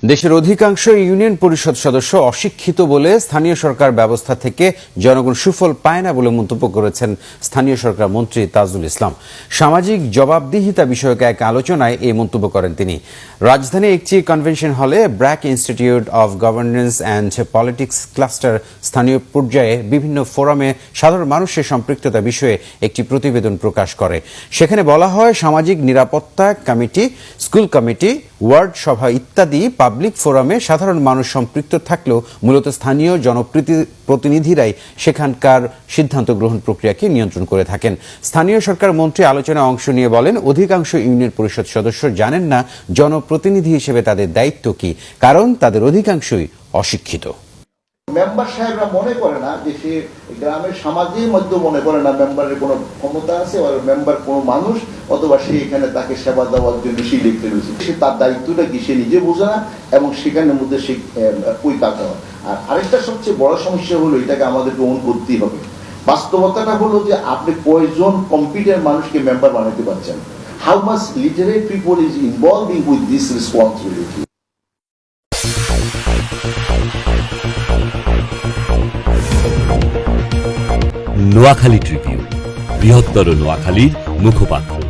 দেশের অধিকাংশ ইউনিয়ন পরিষদ সদস্য অশিক্ষিত বলে স্থানীয় সরকার ব্যবস্থা থেকে জনগণ সুফল পায় না বলে মন্তব্য করেছেন স্থানীয় সরকার মন্ত্রী তাজুল ইসলাম। সামাজিক জবাবদিহিতা বিষয়ক এক আলোচনায় এই মন্তব্য করেন তিনি। রাজধানী একটি কনভেনশন হলে BRAC institute of governance and politics cluster স্থানীয় পর্যায়ে বিভিন্ন ফোরামে সাধারণ মানুষের সম্পৃক্ততা বিষয়ে একটি প্রতিবেদন প্রকাশ করে। সেখানে বলা হয়, সামাজিক নিরাপত্তা কমিটি, স্কুল কমিটি, ওয়ার্ড সভা ইত্যাদি পাবলিক ফোরামে সাধারণ মানুষ সম্পৃক্ত থাকলেও মূলত স্থানীয় জনপ্রতিনিধিরাই সেখানকার সিদ্ধান্ত গ্রহণ প্রক্রিয়াকে নিয়ন্ত্রণ করে থাকেন। স্থানীয় সরকার মন্ত্রী আলোচনায় অংশ নিয়ে বলেন, অধিকাংশ ইউনিয়ন পরিষদ সদস্য জানেন না জনপ্রতিনিধি হিসেবে তাদের দায়িত্ব কি, কারণ তাদের অধিকাংশই অশিক্ষিত। মেম্বার সাহেবরা মনে করে না যে সে গ্রামের সমাজের মধ্যে মনে করে না মেম্বারের কোনো ক্ষমতা আছে, আর মেম্বার কোনো মানুষ, অথবা সে এখানে তাকে সেবা দেওয়ার জন্য সে লিখতে রয়েছে। সে তার দায়িত্বটা কি সে নিজে বোঝে না, এবং সেখানের মধ্যে সে ওই কাজটা হয়। আর আরেকটা সবচেয়ে বড় সমস্যা হলো, এটাকে আমাদেরকে ওন করতেই হবে। বাস্তবতাটা হলো যে আপনি কয়জন কম্পিটেন্ট মানুষকে মেম্বার বানাতে পারছেন। How much literate people is involving with this responsibility. Noakhali Tribune, বৃহত্তর নোয়াখালীর মুখপাত্র।